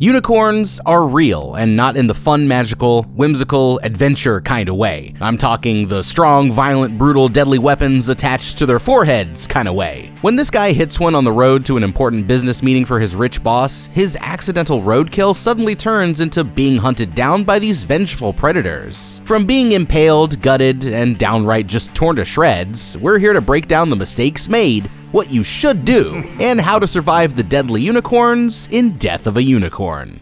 Unicorns are real, and not in the fun, magical, whimsical, adventure kind of way. I'm talking the strong, violent, brutal, deadly weapons attached to their foreheads kind of way. When this guy hits one on the road to an important business meeting for his rich boss, his accidental roadkill suddenly turns into being hunted down by these vengeful predators. From being impaled, gutted, and downright just torn to shreds, we're here to break down the mistakes made, what you should do, and how to survive the deadly unicorns in Death of a Unicorn.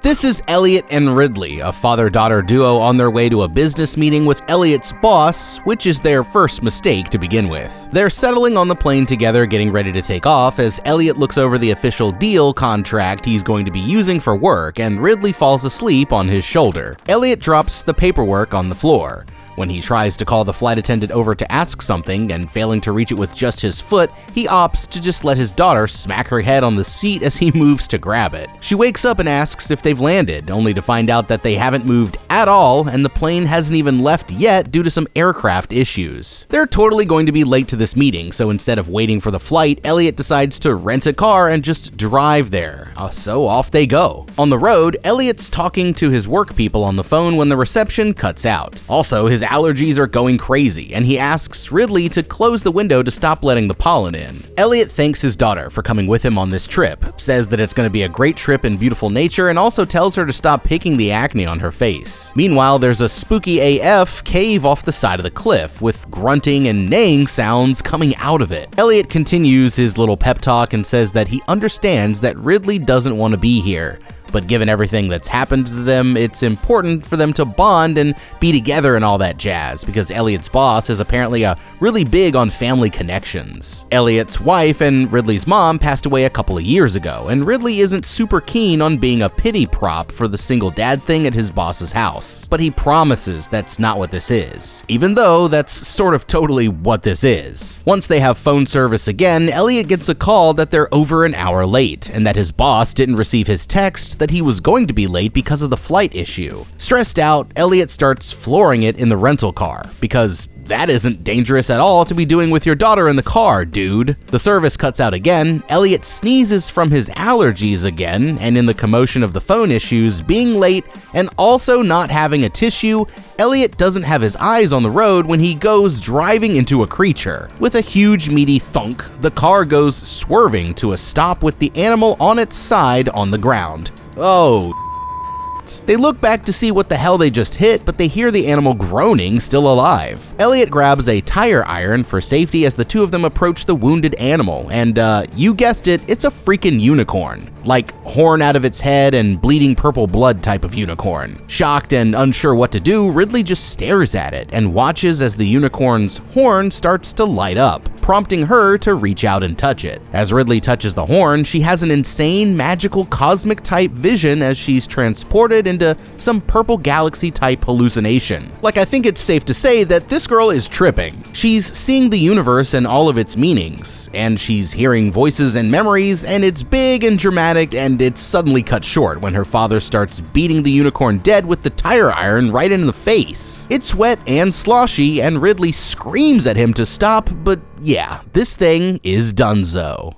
This is Elliot and Ridley, a father-daughter duo on their way to a business meeting with Elliot's boss, which is their first mistake to begin with. They're settling on the plane together, getting ready to take off, as Elliot looks over the official deal contract he's going to be using for work, and Ridley falls asleep on his shoulder. Elliot drops the paperwork on the floor. When he tries to call the flight attendant over to ask something and failing to reach it with just his foot, he opts to just let his daughter smack her head on the seat as he moves to grab it. She wakes up and asks if they've landed, only to find out that they haven't moved at all and the plane hasn't even left yet due to some aircraft issues. They're totally going to be late to this meeting, so instead of waiting for the flight, Elliot decides to rent a car and just drive there. So off they go. On the road, Elliot's talking to his work people on the phone when the reception cuts out. Also, his allergies are going crazy, and he asks Ridley to close the window to stop letting the pollen in. Elliot thanks his daughter for coming with him on this trip, says that it's going to be a great trip in beautiful nature, and also tells her to stop picking the acne on her face. Meanwhile, there's a spooky AF cave off the side of the cliff, with grunting and neighing sounds coming out of it. Elliot continues his little pep talk and says that he understands that Ridley doesn't want to be here, but given everything that's happened to them, it's important for them to bond and be together and all that jazz, because Elliot's boss is apparently really big on family connections. Elliot's wife and Ridley's mom passed away a couple of years ago, and Ridley isn't super keen on being a pity prop for the single dad thing at his boss's house, but he promises that's not what this is, even though that's sort of totally what this is. Once they have phone service again, Elliot gets a call that they're over an hour late, and that his boss didn't receive his text that he was going to be late because of the flight issue. Stressed out, Elliot starts flooring it in the rental car, because that isn't dangerous at all to be doing with your daughter in the car, dude. The service cuts out again, Elliot sneezes from his allergies again, and in the commotion of the phone issues, being late, and also not having a tissue, Elliot doesn't have his eyes on the road when he goes driving into a creature. With a huge meaty thunk, the car goes swerving to a stop with the animal on its side on the ground. Oh, they look back to see what the hell they just hit, but they hear the animal groaning, still alive. Elliot grabs a tire iron for safety as the two of them approach the wounded animal, and you guessed it, it's a freaking unicorn. Like horn out of its head and bleeding purple blood type of unicorn. Shocked and unsure what to do, Ridley just stares at it and watches as the unicorn's horn starts to light up, prompting her to reach out and touch it. As Ridley touches the horn, she has an insane, magical, cosmic type vision as she's transported into some purple galaxy type hallucination. Like, I think it's safe to say that this girl is tripping. She's seeing the universe and all of its meanings, and she's hearing voices and memories, and it's big and dramatic, and it's suddenly cut short when her father starts beating the unicorn dead with the tire iron right in the face. It's wet and sloshy, and Ridley screams at him to stop, but yeah, this thing is donezo.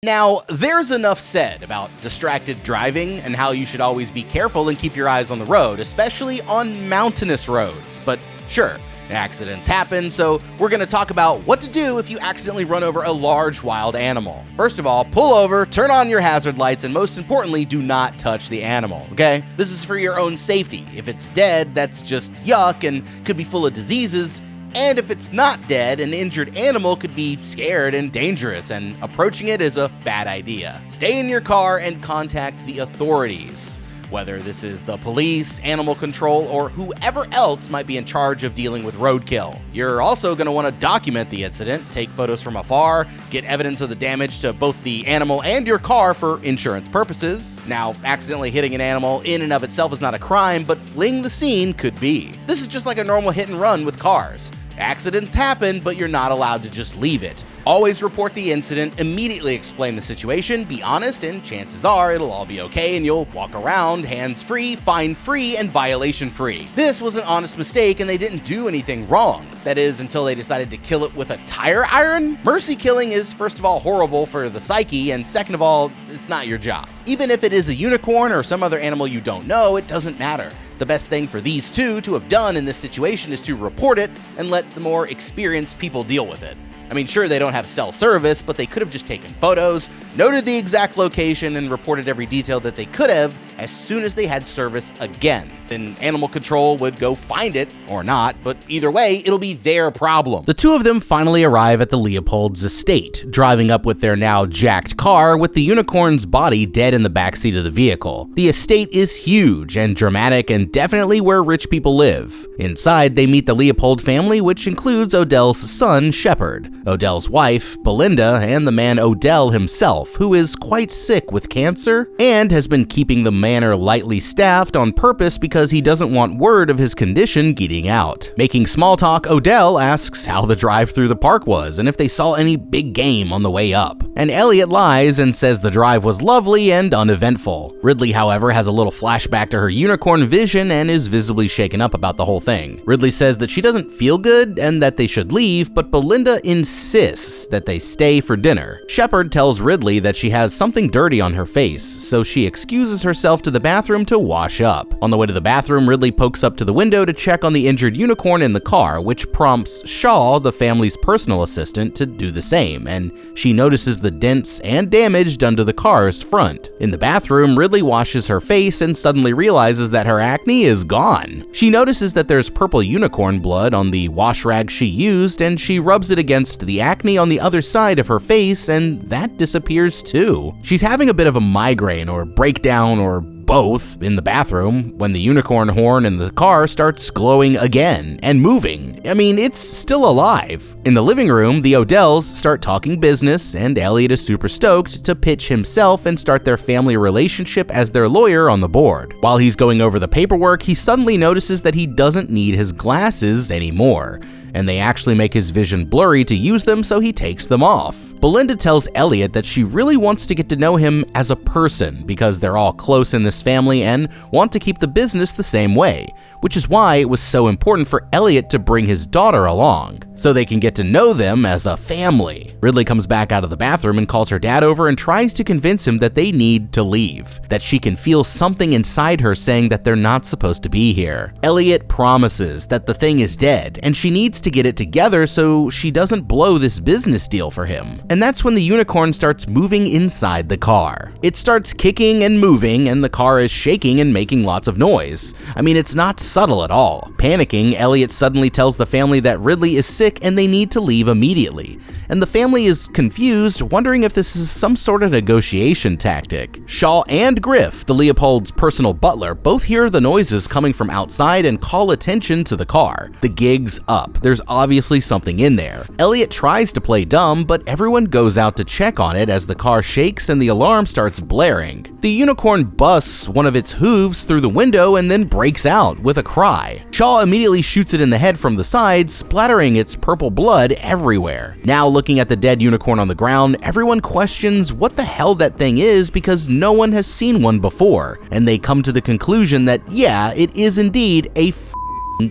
Now, there's enough said about distracted driving and how you should always be careful and keep your eyes on the road, especially on mountainous roads. But sure, accidents happen, so we're going to talk about what to do if you accidentally run over a large wild animal. First of all, pull over, turn on your hazard lights, and most importantly, do not touch the animal, okay? This is for your own safety. If it's dead, that's just yuck and could be full of diseases. And if it's not dead, an injured animal could be scared and dangerous, and approaching it is a bad idea. Stay in your car and contact the authorities, whether this is the police, animal control, or whoever else might be in charge of dealing with roadkill. You're also going to want to document the incident, take photos from afar, get evidence of the damage to both the animal and your car for insurance purposes. Now, accidentally hitting an animal in and of itself is not a crime, but fleeing the scene could be. This is just like a normal hit and run with cars. Accidents happen, but you're not allowed to just leave it. Always report the incident, immediately explain the situation, be honest, and chances are it'll all be okay and you'll walk around hands-free, fine-free, and violation-free. This was an honest mistake and they didn't do anything wrong. That is, until they decided to kill it with a tire iron? Mercy killing is, first of all, horrible for the psyche, and second of all, it's not your job. Even if it is a unicorn or some other animal you don't know, it doesn't matter. The best thing for these two to have done in this situation is to report it and let the more experienced people deal with it. I mean, sure, they don't have cell service, but they could have just taken photos, noted the exact location, and reported every detail that they could have as soon as they had service again. Then animal control would go find it, or not, but either way, it'll be their problem. The two of them finally arrive at the Leopold's estate, driving up with their now jacked car with the unicorn's body dead in the backseat of the vehicle. The estate is huge and dramatic and definitely where rich people live. Inside, they meet the Leopold family, which includes Odell's son, Shepard, Odell's wife, Belinda, and the man Odell himself, who is quite sick with cancer and has been keeping the manor lightly staffed on purpose because he doesn't want word of his condition getting out. Making small talk, Odell asks how the drive through the park was and if they saw any big game on the way up. And Elliot lies and says the drive was lovely and uneventful. Ridley, however, has a little flashback to her unicorn vision and is visibly shaken up about the whole thing. Ridley says that she doesn't feel good and that they should leave, but Belinda insists that they stay for dinner. Shepard tells Ridley that she has something dirty on her face, so she excuses herself to the bathroom to wash up. On the way to the bathroom, Ridley pokes up to the window to check on the injured unicorn in the car, which prompts Shaw, the family's personal assistant, to do the same, and she notices the dents and damage done to the car's front. In the bathroom, Ridley washes her face and suddenly realizes that her acne is gone. She notices that there's purple unicorn blood on the wash rag she used, and she rubs it against the acne on the other side of her face, and that disappears too. She's having a bit of a migraine or breakdown or both in the bathroom when the unicorn horn in the car starts glowing again and moving. I mean, it's still alive. In the living room, the Odells start talking business, and Elliot is super stoked to pitch himself and start their family relationship as their lawyer on the board. While he's going over the paperwork, he suddenly notices that he doesn't need his glasses anymore, and they actually make his vision blurry to use them, so he takes them off. Belinda tells Elliot that she really wants to get to know him as a person because they're all close in this family and want to keep the business the same way, which is why it was so important for Elliot to bring his daughter along, so they can get to know them as a family. Ridley comes back out of the bathroom and calls her dad over and tries to convince him that they need to leave, that she can feel something inside her saying that they're not supposed to be here. Elliot promises that the thing is dead and she needs to get it together so she doesn't blow this business deal for him. And that's when the unicorn starts moving inside the car. It starts kicking and moving, and the car is shaking and making lots of noise. I mean, it's not subtle at all. Panicking, Elliot suddenly tells the family that Ridley is sick and they need to leave immediately. And the family is confused, wondering if this is some sort of negotiation tactic. Shaw and Griff, the Leopold's personal butler, both hear the noises coming from outside and call attention to the car. The gig's up. There's obviously something in there. Elliot tries to play dumb, but everyone goes out to check on it as the car shakes and the alarm starts blaring. The unicorn busts one of its hooves through the window and then breaks out with a cry. Shaw immediately shoots it in the head from the side, splattering its purple blood everywhere. Now looking at the dead unicorn on the ground, everyone questions what the hell that thing is because no one has seen one before, and they come to the conclusion that yeah, it is indeed a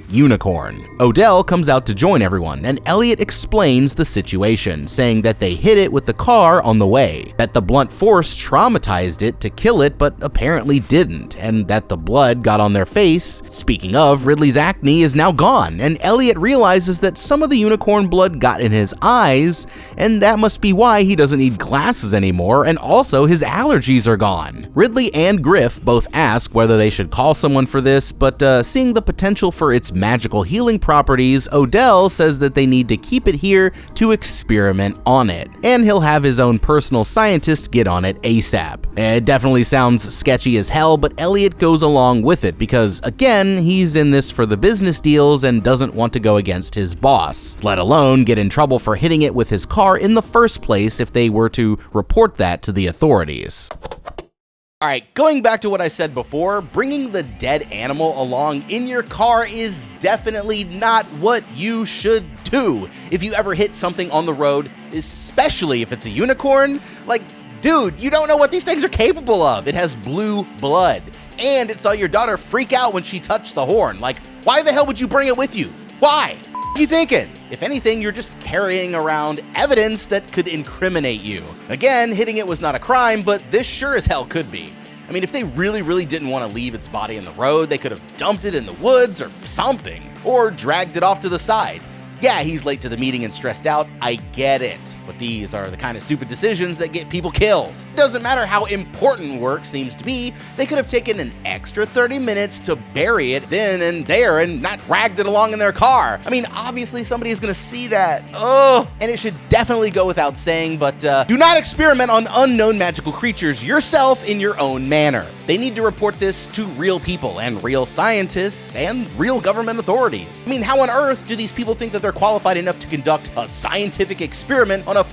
unicorn. Odell comes out to join everyone, and Elliot explains the situation, saying that they hit it with the car on the way, that the blunt force traumatized it to kill it but apparently didn't, and that the blood got on their face. Speaking of, Ridley's acne is now gone, and Elliot realizes that some of the unicorn blood got in his eyes, and that must be why he doesn't need glasses anymore, and also his allergies are gone. Ridley and Griff both ask whether they should call someone for this, but seeing the potential for its magical healing properties, Odell says that they need to keep it here to experiment on it, and he'll have his own personal scientist get on it ASAP. It definitely sounds sketchy as hell, but Elliot goes along with it because, again, he's in this for the business deals and doesn't want to go against his boss, let alone get in trouble for hitting it with his car in the first place if they were to report that to the authorities. Alright, going back to what I said before, bringing the dead animal along in your car is definitely not what you should do. If you ever hit something on the road, especially if it's a unicorn, like, dude, you don't know what these things are capable of. It has blue blood. And it saw your daughter freak out when she touched the horn. Like, why the hell would you bring it with you? Why? What are you thinking? If anything, you're just carrying around evidence that could incriminate you. Again, hitting it was not a crime, but this sure as hell could be. I mean, if they really didn't want to leave its body in the road, they could have dumped it in the woods or something, or dragged it off to the side. Yeah, he's late to the meeting and stressed out, I get it, but these are the kind of stupid decisions that get people killed. Doesn't matter how important work seems to be, they could have taken an extra 30 minutes to bury it then and there and not dragged it along in their car. I mean, obviously somebody is gonna see that. Ugh. And it should definitely go without saying, but do not experiment on unknown magical creatures yourself in your own manner. They need to report this to real people and real scientists and real government authorities. I mean, how on earth do these people think that they're qualified enough to conduct a scientific experiment on a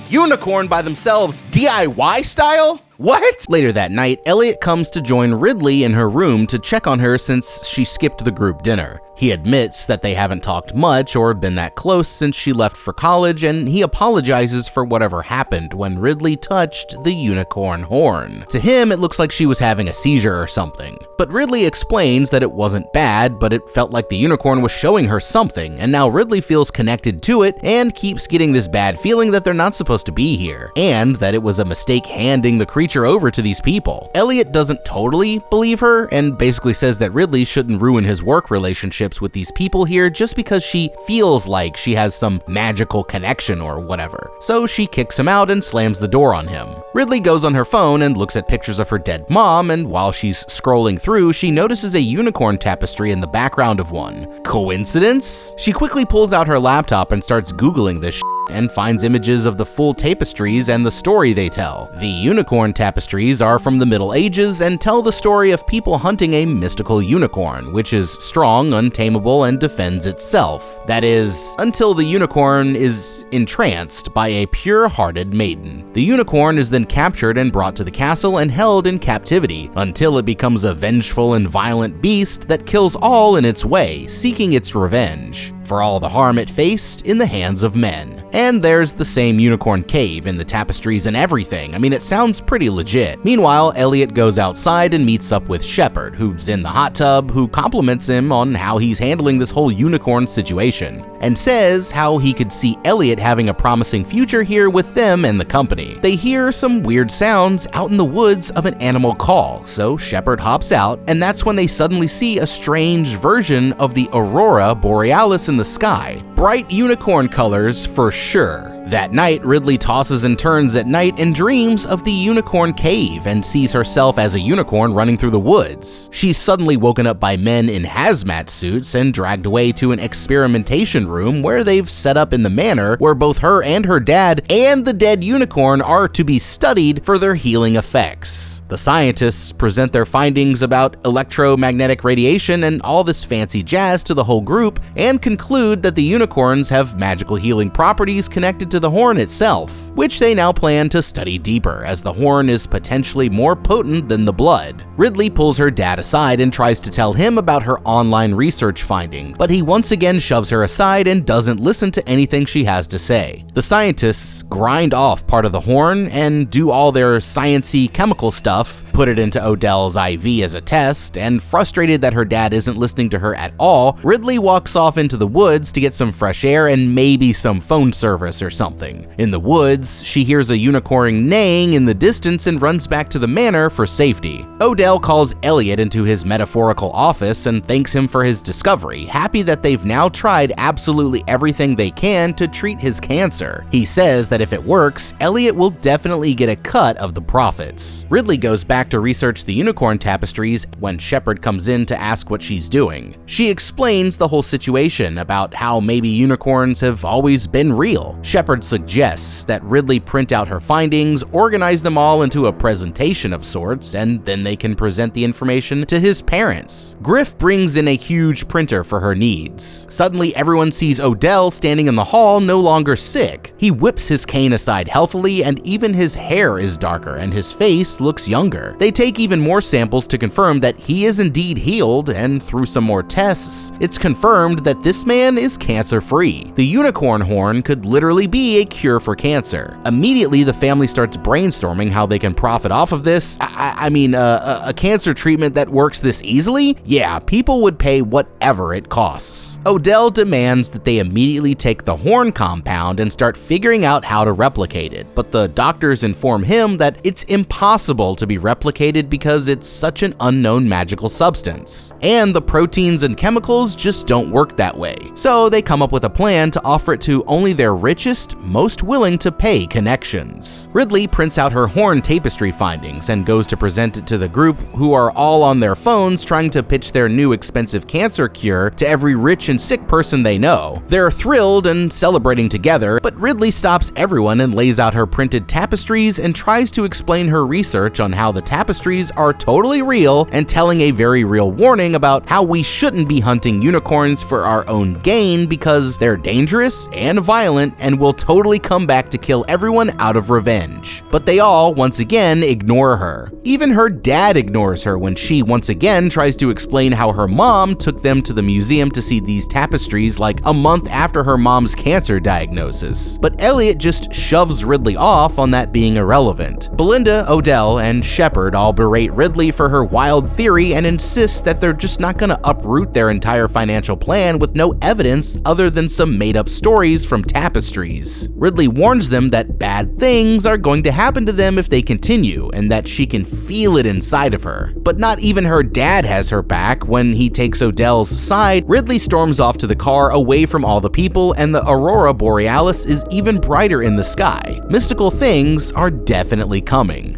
unicorn by themselves, DIY style? What? Later that night, Elliot comes to join Ridley in her room to check on her since she skipped the group dinner. He admits that they haven't talked much or been that close since she left for college, and he apologizes for whatever happened when Ridley touched the unicorn horn. To him, it looks like she was having a seizure or something. But Ridley explains that it wasn't bad, but it felt like the unicorn was showing her something, and now Ridley feels connected to it and keeps getting this bad feeling that they're not supposed to be here, and that it was a mistake handing the creature over to these people. Elliot doesn't totally believe her and basically says that Ridley shouldn't ruin his work relationships with these people here just because she feels like she has some magical connection or whatever. So she kicks him out and slams the door on him. Ridley goes on her phone and looks at pictures of her dead mom, and while she's scrolling through, she notices a unicorn tapestry in the background of one. Coincidence? She quickly pulls out her laptop and starts Googling this and finds images of the full tapestries and the story they tell. The unicorn tapestries are from the Middle Ages and tell the story of people hunting a mystical unicorn, which is strong, untamable, and defends itself. That is, until the unicorn is entranced by a pure-hearted maiden. The unicorn is then captured and brought to the castle and held in captivity until it becomes a vengeful and violent beast that kills all in its way, seeking its revenge for all the harm it faced in the hands of men. And there's the same unicorn cave in the tapestries and everything. I mean, it sounds pretty legit. Meanwhile, Elliot goes outside and meets up with Shepard, who's in the hot tub, who compliments him on how he's handling this whole unicorn situation, and says how he could see Elliot having a promising future here with them and the company. They hear some weird sounds out in the woods of an animal call, so Shepard hops out, and that's when they suddenly see a strange version of the aurora borealis in the sky. Bright unicorn colors for sure. That night, Ridley tosses and turns at night and dreams of the unicorn cave and sees herself as a unicorn running through the woods. She's suddenly woken up by men in hazmat suits and dragged away to an experimentation room where they've set up in the manor where both her and her dad and the dead unicorn are to be studied for their healing effects. The scientists present their findings about electromagnetic radiation and all this fancy jazz to the whole group and conclude that the unicorns have magical healing properties connected to the horn itself, which they now plan to study deeper as the horn is potentially more potent than the blood. Ridley pulls her dad aside and tries to tell him about her online research findings, but he once again shoves her aside and doesn't listen to anything she has to say. The scientists grind off part of the horn and do all their science-y chemical stuff, put it into Odell's IV as a test, and frustrated that her dad isn't listening to her at all, Ridley walks off into the woods to get some fresh air and maybe some phone service or something. In the woods, she hears a unicorn neighing in the distance and runs back to the manor for safety. Odell calls Elliot into his metaphorical office and thanks him for his discovery, happy that they've now tried absolutely everything they can to treat his cancer. He says that if it works, Elliot will definitely get a cut of the profits. Ridley goes back to research the unicorn tapestries when Shepard comes in to ask what she's doing. She explains the whole situation about how maybe unicorns have always been real. Shepard suggests that Ridley print out her findings, organize them all into a presentation of sorts, and then they can present the information to his parents. Griff brings in a huge printer for her needs. Suddenly, everyone sees Odell standing in the hall, no longer sick. He whips his cane aside healthily, and even his hair is darker and his face looks younger. younger. They take even more samples to confirm that he is indeed healed, and through some more tests, it's confirmed that this man is cancer-free. The unicorn horn could literally be a cure for cancer. Immediately, the family starts brainstorming how they can profit off of this. A cancer treatment that works this easily? Yeah, people would pay whatever it costs. Odell demands that they immediately take the horn compound and start figuring out how to replicate it, but the doctors inform him that it's impossible to be replicated because it's such an unknown magical substance, and the proteins and chemicals just don't work that way. So they come up with a plan to offer it to only their richest, most willing to pay connections. Ridley prints out her horn tapestry findings and goes to present it to the group, who are all on their phones trying to pitch their new expensive cancer cure to every rich and sick person they know. They're thrilled and celebrating together, but Ridley stops everyone and lays out her printed tapestries and tries to explain her research on how the tapestries are totally real, and telling a very real warning about how we shouldn't be hunting unicorns for our own gain because they're dangerous and violent and will totally come back to kill everyone out of revenge. But they all, once again, ignore her. Even her dad ignores her when she once again tries to explain how her mom took them to the museum to see these tapestries like a month after her mom's cancer diagnosis. But Elliot just shoves Ridley off on that being irrelevant. Belinda, Odell, and Shepard all berate Ridley for her wild theory and insist that they're just not gonna uproot their entire financial plan with no evidence other than some made-up stories from tapestries. Ridley warns them that bad things are going to happen to them if they continue, and that she can feel it inside of her. But not even her dad has her back. When he takes Odell's side, Ridley storms off to the car away from all the people, and the aurora borealis is even brighter in the sky. Mystical things are definitely coming.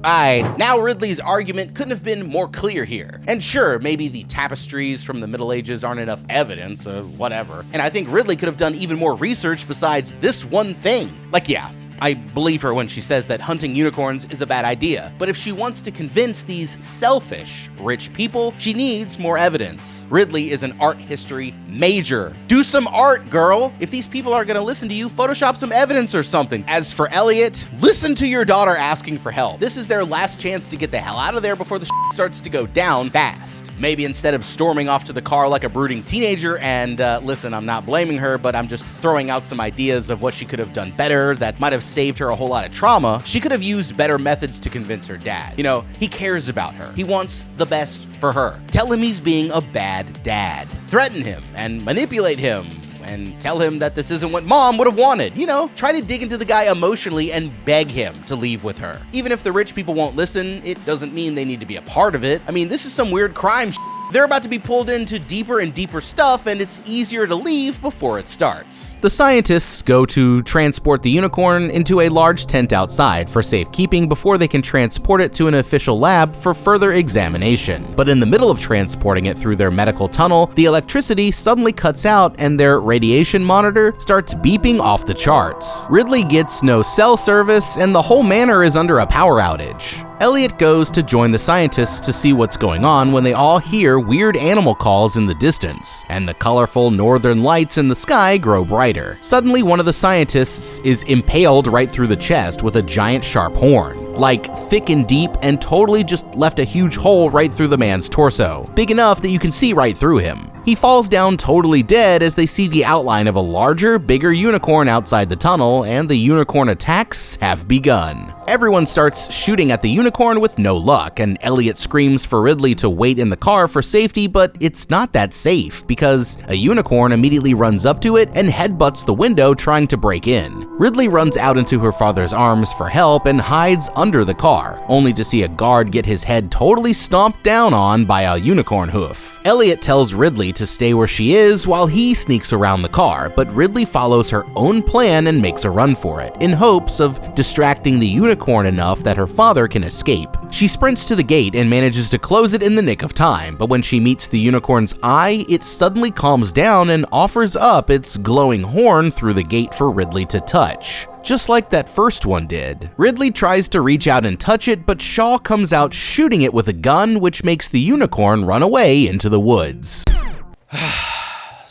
Now Ridley's argument couldn't have been more clear here. And sure, maybe the tapestries from the Middle Ages aren't enough evidence, whatever. And I think Ridley could have done even more research besides this one thing. Like, yeah, I believe her when she says that hunting unicorns is a bad idea, but if she wants to convince these selfish, rich people, she needs more evidence. Ridley is an art history major. Do some art, girl! If these people are gonna listen to you, Photoshop some evidence or something. As for Elliot, listen to your daughter asking for help. This is their last chance to get the hell out of there before the starts to go down fast. Maybe instead of storming off to the car like a brooding teenager, and listen, I'm not blaming her, but I'm just throwing out some ideas of what she could have done better that might have saved her a whole lot of trauma. She could have used better methods to convince her dad. You know, he cares about her. He wants the best for her. Tell him he's being a bad dad. Threaten him and manipulate him and tell him that this isn't what mom would have wanted. You know, try to dig into the guy emotionally and beg him to leave with her. Even if the rich people won't listen, it doesn't mean they need to be a part of it. I mean, this is some weird crime shit. They're about to be pulled into deeper and deeper stuff, and it's easier to leave before it starts. The scientists go to transport the unicorn into a large tent outside for safekeeping before they can transport it to an official lab for further examination. But in the middle of transporting it through their medical tunnel, the electricity suddenly cuts out and their radiation monitor starts beeping off the charts. Ridley gets no cell service, and the whole manor is under a power outage. Elliot goes to join the scientists to see what's going on when they all hear weird animal calls in the distance, and the colorful northern lights in the sky grow brighter. Suddenly, one of the scientists is impaled right through the chest with a giant sharp horn, like thick and deep, and totally just left a huge hole right through the man's torso, big enough that you can see right through him. He falls down totally dead as they see the outline of a larger, bigger unicorn outside the tunnel, and the unicorn attacks have begun. Everyone starts shooting at the unicorn with no luck, and Elliot screams for Ridley to wait in the car for safety, but it's not that safe because a unicorn immediately runs up to it and headbutts the window trying to break in. Ridley runs out into her father's arms for help and hides under the car, only to see a guard get his head totally stomped down on by a unicorn hoof. Elliot tells Ridley to stay where she is while he sneaks around the car, but Ridley follows her own plan and makes a run for it, in hopes of distracting the unicorn enough that her father can escape. She sprints to the gate and manages to close it in the nick of time, but when she meets the unicorn's eye, it suddenly calms down and offers up its glowing horn through the gate for Ridley to touch, just like that first one did. Ridley tries to reach out and touch it, but Shaw comes out shooting it with a gun, which makes the unicorn run away into the woods.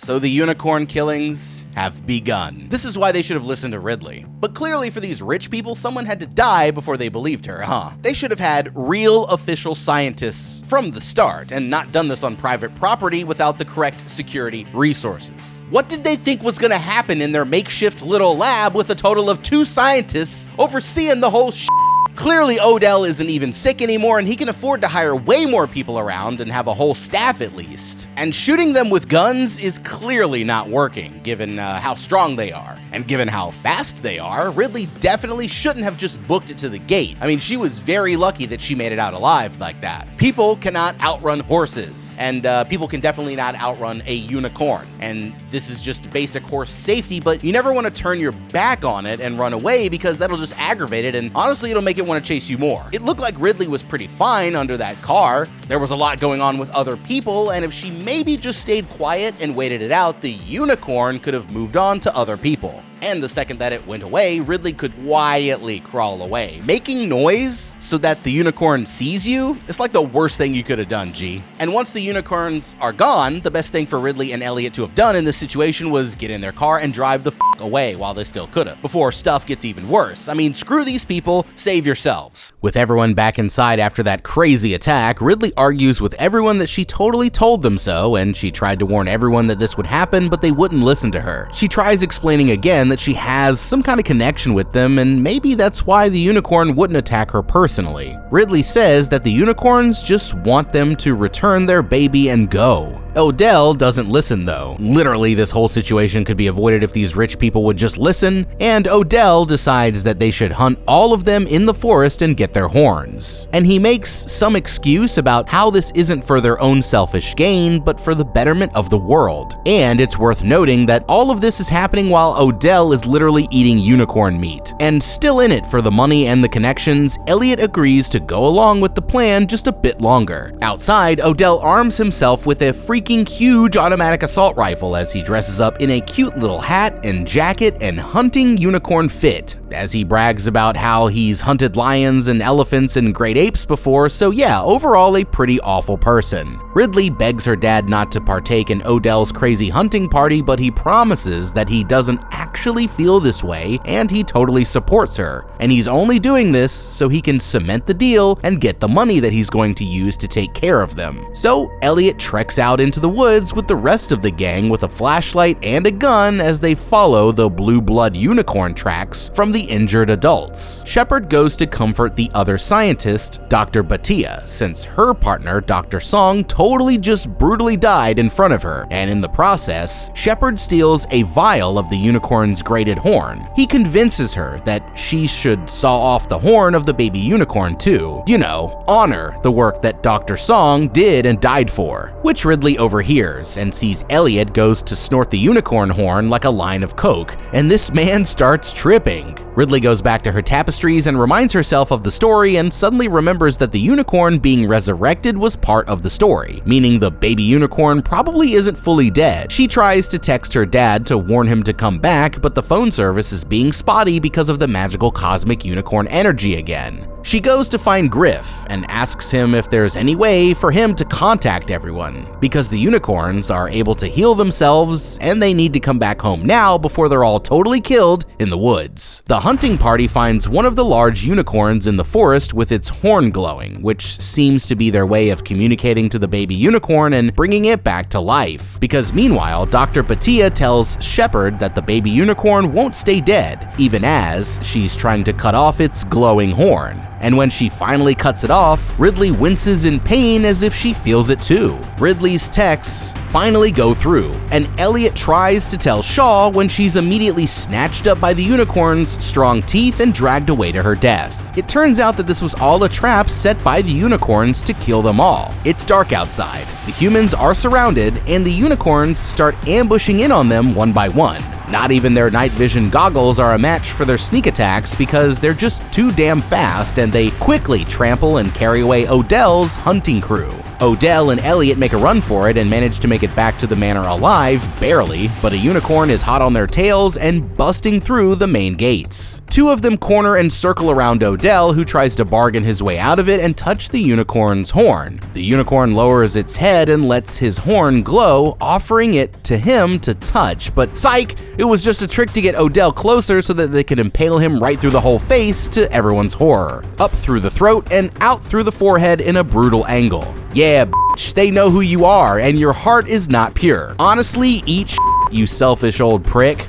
So the unicorn killings have begun. This is why they should have listened to Ridley. But clearly for these rich people, someone had to die before they believed her, huh? They should have had real official scientists from the start and not done this on private property without the correct security resources. What did they think was gonna happen in their makeshift little lab with a total of 2 scientists overseeing the whole shit? Clearly, Odell isn't even sick anymore, and he can afford to hire way more people around and have a whole staff at least. And shooting them with guns is clearly not working, given how strong they are. And given how fast they are, Ridley definitely shouldn't have just booked it to the gate. I mean, she was very lucky that she made it out alive like that. People cannot outrun horses, and people can definitely not outrun a unicorn. And this is just basic horse safety, but you never want to turn your back on it and run away because that'll just aggravate it, and honestly, it'll make it want to chase you more. It looked like Ridley was pretty fine under that car. There was a lot going on with other people, and if she maybe just stayed quiet and waited it out, the unicorn could have moved on to other people. And the second that it went away, Ridley could quietly crawl away. Making noise so that the unicorn sees you is like the worst thing you could have done, G. And once the unicorns are gone, the best thing for Ridley and Elliot to have done in this situation was get in their car and drive the f*** away while they still could have, before stuff gets even worse. I mean, screw these people, save yourselves. With everyone back inside after that crazy attack, Ridley argues with everyone that she totally told them so, and she tried to warn everyone that this would happen, but they wouldn't listen to her. She tries explaining again that she has some kind of connection with them, and maybe that's why the unicorn wouldn't attack her personally. Ridley says that the unicorns just want them to return their baby and go. Odell doesn't listen though. Literally, this whole situation could be avoided if these rich people would just listen, and Odell decides that they should hunt all of them in the forest and get their horns. And he makes some excuse about how this isn't for their own selfish gain, but for the betterment of the world. And it's worth noting that all of this is happening while Odell is literally eating unicorn meat. And still in it for the money and the connections, Elliot agrees to go along with the plan just a bit longer. Outside, Odell arms himself with a freaking huge automatic assault rifle as he dresses up in a cute little hat and jacket and hunting unicorn fit, as he brags about how he's hunted lions and elephants and great apes before, so yeah, overall a pretty awful person. Ridley begs her dad not to partake in Odell's crazy hunting party, but he promises that he doesn't actually feel this way and he totally supports her, and he's only doing this so he can cement the deal and get the money that he's going to use to take care of them. So Elliot treks out into the woods with the rest of the gang with a flashlight and a gun as they follow the blue blood unicorn tracks from the injured adults. Shepard goes to comfort the other scientist, Dr. Batia, since her partner, Dr. Song, totally just brutally died in front of her, and in the process, Shepard steals a vial of the unicorn's grated horn. He convinces her that she should saw off the horn of the baby unicorn too. You know, honor the work that Dr. Song did and died for, which Ridley overhears and sees Elliot goes to snort the unicorn horn like a line of coke, and this man starts tripping. Ridley goes back to her tapestries and reminds herself of the story and suddenly remembers that the unicorn being resurrected was part of the story, meaning the baby unicorn probably isn't fully dead. She tries to text her dad to warn him to come back, but the phone service is being spotty because of the magical cosmic unicorn energy again. She goes to find Griff and asks him if there's any way for him to contact everyone, because the unicorns are able to heal themselves and they need to come back home now before they're all totally killed in the woods. The hunting party finds one of the large unicorns in the forest with its horn glowing, which seems to be their way of communicating to the baby unicorn and bringing it back to life. Because meanwhile, Dr. Batia tells Shepard that the baby unicorn won't stay dead, even as she's trying to cut off its glowing horn. And when she finally cuts it off, Ridley winces in pain as if she feels it too. Ridley's texts finally go through, and Elliot tries to tell Shaw when she's immediately snatched up by the unicorn's strong teeth and dragged away to her death. It turns out that this was all a trap set by the unicorns to kill them all. It's dark outside, the humans are surrounded, and the unicorns start ambushing in on them one by one. Not even their night vision goggles are a match for their sneak attacks because they're just too damn fast and they quickly trample and carry away Odell's hunting crew. Odell and Elliot make a run for it and manage to make it back to the manor alive, barely, but a unicorn is hot on their tails and busting through the main gates. Two of them corner and circle around Odell, who tries to bargain his way out of it and touch the unicorn's horn. The unicorn lowers its head and lets his horn glow, offering it to him to touch, but psych, it was just a trick to get Odell closer so that they could impale him right through the whole face to everyone's horror, up through the throat and out through the forehead in a brutal angle. Yeah, bitch, they know who you are, and your heart is not pure. Honestly, eat shit, you selfish old prick.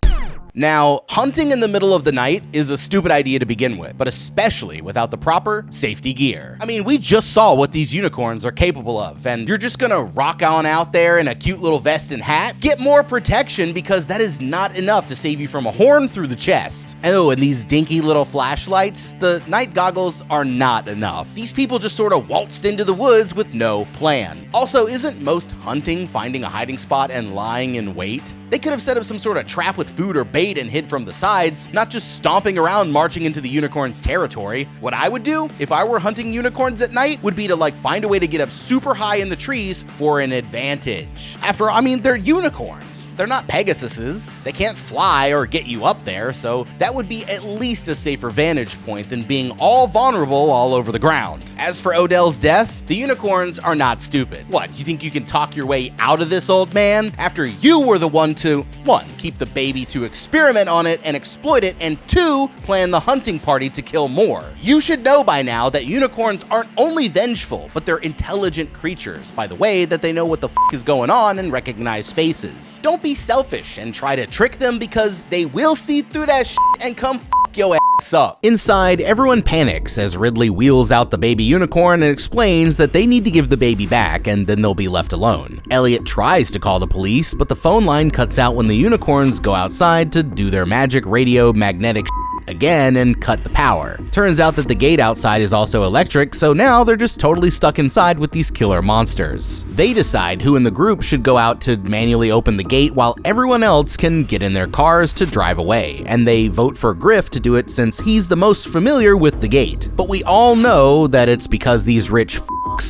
Now, hunting in the middle of the night is a stupid idea to begin with, but especially without the proper safety gear. I mean, we just saw what these unicorns are capable of, and you're just gonna rock on out there in a cute little vest and hat? Get more protection, because that is not enough to save you from a horn through the chest. Oh, and these dinky little flashlights, the night goggles are not enough. These people just sort of waltzed into the woods with no plan. Also, isn't most hunting finding a hiding spot and lying in wait? They could have set up some sort of trap with food or bait and hid from the sides, not just stomping around marching into the unicorn's territory. What I would do if I were hunting unicorns at night would be to find a way to get up super high in the trees for an advantage. After all, I mean, they're unicorns. They're not Pegasuses. They can't fly or get you up there, so that would be at least a safer vantage point than being all vulnerable all over the ground. As for Odell's death, the unicorns are not stupid. What, you think you can talk your way out of this, old man? After you were the one to, 1, keep the baby to experiment on it and exploit it, and 2, plan the hunting party to kill more. You should know by now that unicorns aren't only vengeful, but they're intelligent creatures by the way that they know what the f is going on and recognize faces. Don't be selfish and try to trick them, because they will see through that shit and come f your ass up. Inside, everyone panics as Ridley wheels out the baby unicorn and explains that they need to give the baby back and then they'll be left alone. Elliot tries to call the police, but the phone line cuts out when the unicorns go outside to do their magic radio magnetic again and cut the power. Turns out that the gate outside is also electric, so now they're just totally stuck inside with these killer monsters. They decide who in the group should go out to manually open the gate while everyone else can get in their cars to drive away, and they vote for Griff to do it since he's the most familiar with the gate. But we all know that it's because these rich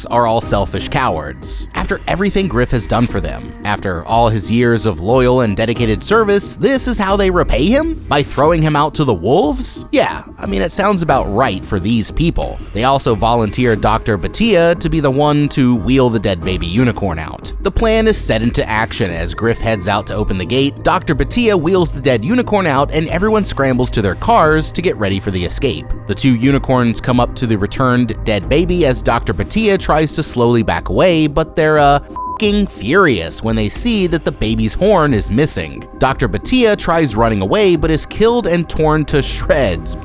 are all selfish cowards. After everything Griff has done for them, after all his years of loyal and dedicated service, this is how they repay him? By throwing him out to the wolves? Yeah, I mean, it sounds about right for these people. They also volunteered Dr. Batia to be the one to wheel the dead baby unicorn out. The plan is set into action as Griff heads out to open the gate, Dr. Batia wheels the dead unicorn out, and everyone scrambles to their cars to get ready for the escape. The 2 unicorns come up to the returned dead baby as Dr. Batia tries to slowly back away, but they're f***ing furious when they see that the baby's horn is missing. Dr. Batia tries running away but is killed and torn to shreds,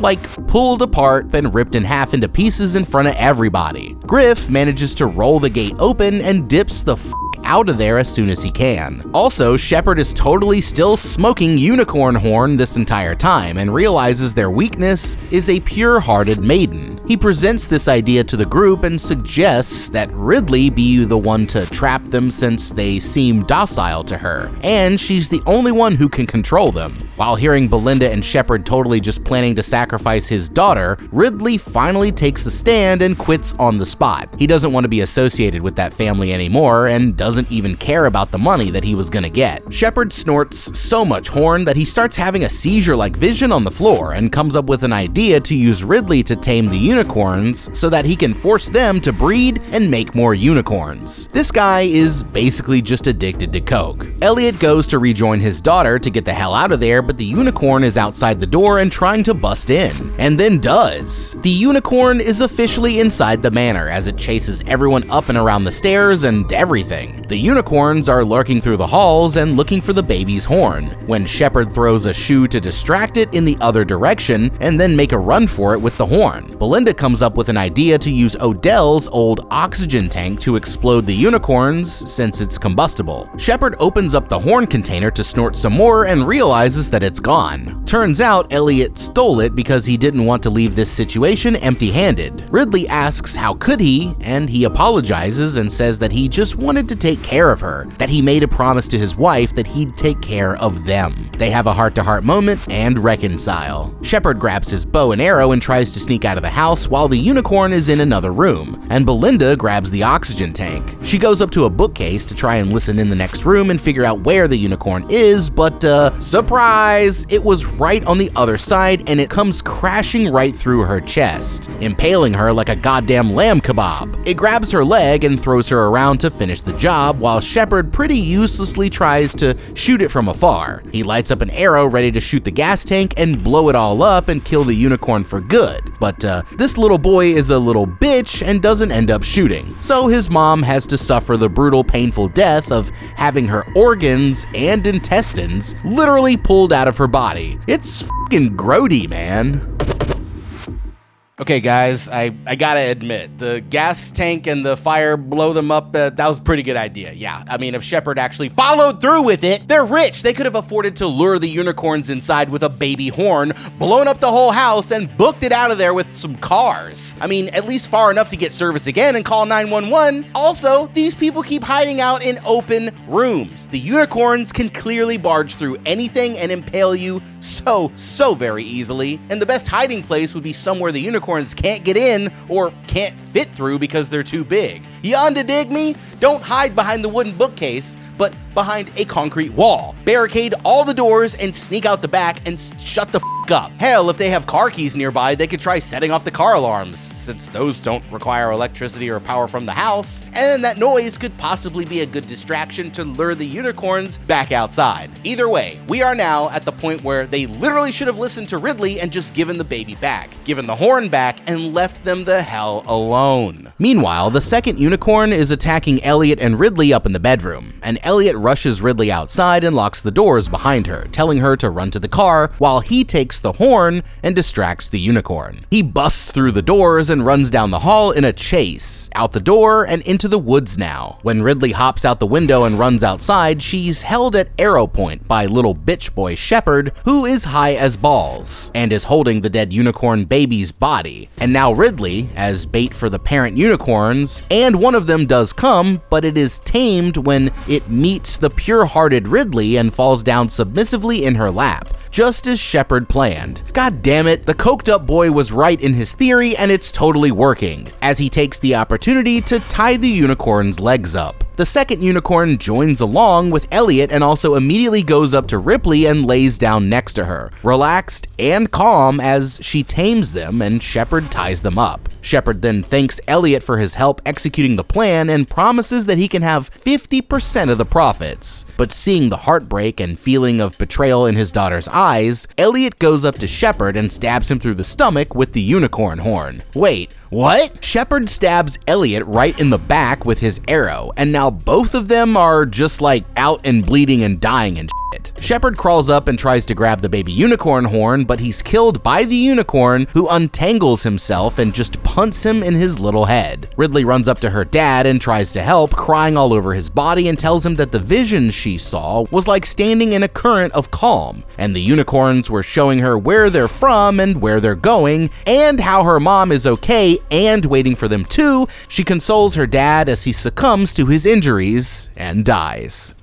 pulled apart then ripped in half into pieces in front of everybody. Griff manages to roll the gate open and dips the out of there as soon as he can. Also, Shepard is totally still smoking unicorn horn this entire time and realizes their weakness is a pure-hearted maiden. He presents this idea to the group and suggests that Ridley be the one to trap them since they seem docile to her, and she's the only one who can control them. While hearing Belinda and Shepard totally just planning to sacrifice his daughter, Ridley finally takes a stand and quits on the spot. He doesn't want to be associated with that family anymore and doesn't even care about the money that he was gonna get. Shepard snorts so much horn that he starts having a seizure-like vision on the floor and comes up with an idea to use Ridley to tame the unicorns so that he can force them to breed and make more unicorns. This guy is basically just addicted to coke. Elliot goes to rejoin his daughter to get the hell out of there, but the unicorn is outside the door and trying to bust in, and then does. The unicorn is officially inside the manor as it chases everyone up and around the stairs and everything. The unicorns are lurking through the halls and looking for the baby's horn, when Shepard throws a shoe to distract it in the other direction and then make a run for it with the horn. Belinda comes up with an idea to use Odell's old oxygen tank to explode the unicorns since it's combustible. Shepard opens up the horn container to snort some more and realizes that it's gone. Turns out Elliot stole it because he didn't want to leave this situation empty-handed. Ridley asks how could he, and he apologizes and says that he just wanted to take care of her, that he made a promise to his wife that he'd take care of them. They have a heart-to-heart moment and reconcile. Shepard grabs his bow and arrow and tries to sneak out of the house while the unicorn is in another room, and Belinda grabs the oxygen tank. She goes up to a bookcase to try and listen in the next room and figure out where the unicorn is, but surprise! It was right on the other side and it comes crashing right through her chest, impaling her like a goddamn lamb kebab. It grabs her leg and throws her around to finish the job, while Shepard pretty uselessly tries to shoot it from afar. He lights up an arrow ready to shoot the gas tank and blow it all up and kill the unicorn for good, but this little boy is a little bitch and doesn't end up shooting, so his mom has to suffer the brutal, painful death of having her organs and intestines literally pulled out of her body. It's fucking grody, man. Okay guys, I gotta admit, the gas tank and the fire blow them up, that was a pretty good idea. Yeah, I mean, if Shepard actually followed through with it, they're rich. They could have afforded to lure the unicorns inside with a baby horn, blown up the whole house, and booked it out of there with some cars. I mean, at least far enough to get service again and call 911. Also, these people keep hiding out in open rooms. The unicorns can clearly barge through anything and impale you so very easily, and the best hiding place would be somewhere the unicorns can't get in or can't fit through because they're too big. You dig me? Don't hide behind the wooden bookcase, but behind a concrete wall. Barricade all the doors and sneak out the back and shut the f up. Hell, if they have car keys nearby, they could try setting off the car alarms, since those don't require electricity or power from the house, and that noise could possibly be a good distraction to lure the unicorns back outside. Either way, we are now at the point where they literally should have listened to Ridley and just given the baby back, given the horn back, and left them the hell alone. Meanwhile, the second unicorn is attacking Elliot and Ridley up in the bedroom, and Elliot rushes Ridley outside and locks the doors behind her, telling her to run to the car while he takes the horn and distracts the unicorn. He busts through the doors and runs down the hall in a chase, out the door and into the woods now. When Ridley hops out the window and runs outside, she's held at arrow point by little bitch boy Shepard, who is high as balls and is holding the dead unicorn baby's body. And now Ridley, as bait for the parent unicorns, and one of them does come, but it is tamed when it meets the pure-hearted Ridley and falls down submissively in her lap, just as Shepard planned. God damn it, the coked up boy was right in his theory and it's totally working, as he takes the opportunity to tie the unicorn's legs up. The second unicorn joins along with Elliot and also immediately goes up to Ripley and lays down next to her, relaxed and calm as she tames them and Shepard ties them up. Shepard then thanks Elliot for his help executing the plan and promises that he can have 50% of the profits. But seeing the heartbreak and feeling of betrayal in his daughter's eyes, Elliot goes up to Shepard and stabs him through the stomach with the unicorn horn. Wait, what? Shepard stabs Elliot right in the back with his arrow, and now both of them are just like out and bleeding and dying and shit. Shepard crawls up and tries to grab the baby unicorn horn, but he's killed by the unicorn, who untangles himself and just punts him in his little head. Ridley runs up to her dad and tries to help, crying all over his body, and tells him that the vision she saw was like standing in a current of calm, and the unicorns were showing her where they're from and where they're going, and how her mom is okay and waiting for them too. She consoles her dad as he succumbs to his injuries and dies.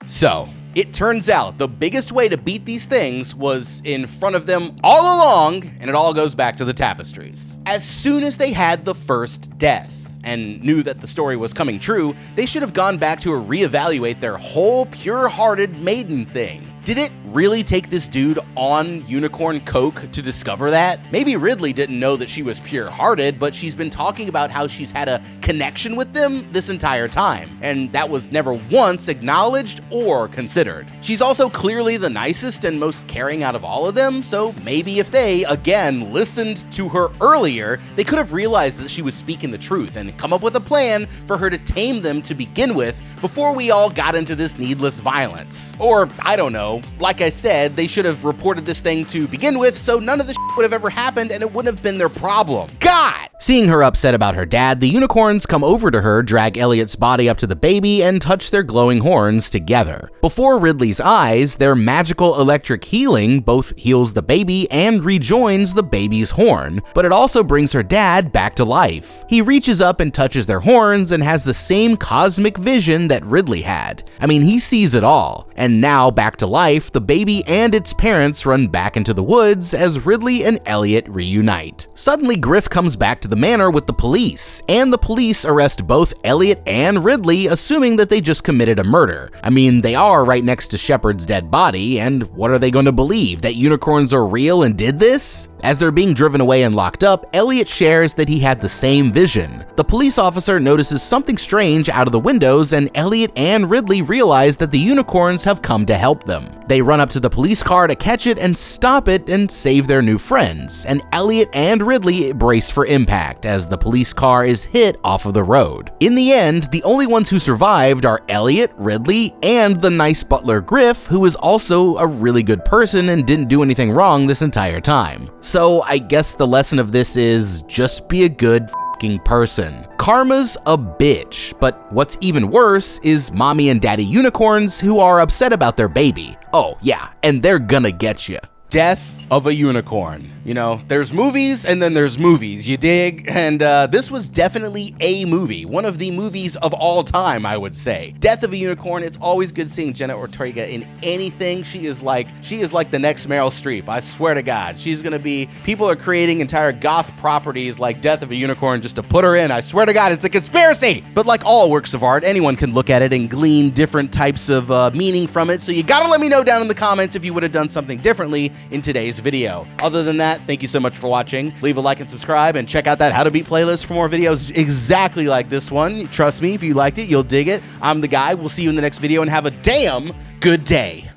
So, it turns out the biggest way to beat these things was in front of them all along, and it all goes back to the tapestries. As soon as they had the first death and knew that the story was coming true, they should have gone back to reevaluate their whole pure-hearted maiden thing. Did it really take this dude on unicorn coke to discover that? Maybe Ridley didn't know that she was pure-hearted, but she's been talking about how she's had a connection with them this entire time, and that was never once acknowledged or considered. She's also clearly the nicest and most caring out of all of them, so maybe if they, again, listened to her earlier, they could have realized that she was speaking the truth and come up with a plan for her to tame them to begin with before we all got into this needless violence. Or, I don't know, like I said, they should have reported this thing to begin with, so none of this would have ever happened and it wouldn't have been their problem. God! Seeing her upset about her dad, the unicorns come over to her, drag Elliot's body up to the baby, and touch their glowing horns together. Before Ridley's eyes, their magical electric healing both heals the baby and rejoins the baby's horn, but it also brings her dad back to life. He reaches up and touches their horns and has the same cosmic vision that Ridley had. I mean, he sees it all. And now, back to life, the baby and its parents run back into the woods as Ridley and Elliot reunite. Suddenly, Griff comes back to the manor with the police, and the police arrest both Elliot and Ridley, assuming that they just committed a murder. I mean, they are right next to Shepard's dead body, and what are they going to believe? That unicorns are real and did this? As they're being driven away and locked up, Elliot shares that he had the same vision. The police officer notices something strange out of the windows, and Elliot and Ridley realize that the unicorns have come to help them. They run up to the police car to catch it and stop it and save their new friends, and Elliot and Ridley brace for impact as the police car is hit off of the road. In the end, the only ones who survived are Elliot, Ridley, and the nice butler Griff, who is also a really good person and didn't do anything wrong this entire time. So I guess the lesson of this is just be a good f***ing person. Karma's a bitch, but what's even worse is mommy and daddy unicorns who are upset about their baby. Oh yeah, and they're gonna get you. Death of a unicorn. You know, there's movies and then there's movies, you dig? And this was definitely a movie, one of the movies of all time, I would say. Death of a Unicorn. It's always good seeing Jenna Ortega in anything. She is like the next Meryl Streep. I swear to God, she's gonna be. People are creating entire goth properties like Death of a Unicorn just to put her in. I swear to God, it's a conspiracy. But like all works of art, anyone can look at it and glean different types of meaning from it. So you gotta let me know down in the comments if you would have done something differently in today's video. Other than that, thank you so much for watching. Leave a like and subscribe, and check out that How to Beat playlist for more videos exactly like this one. Trust me, if you liked it, you'll dig it. I'm the guy. We'll see you in the next video, and have a damn good day.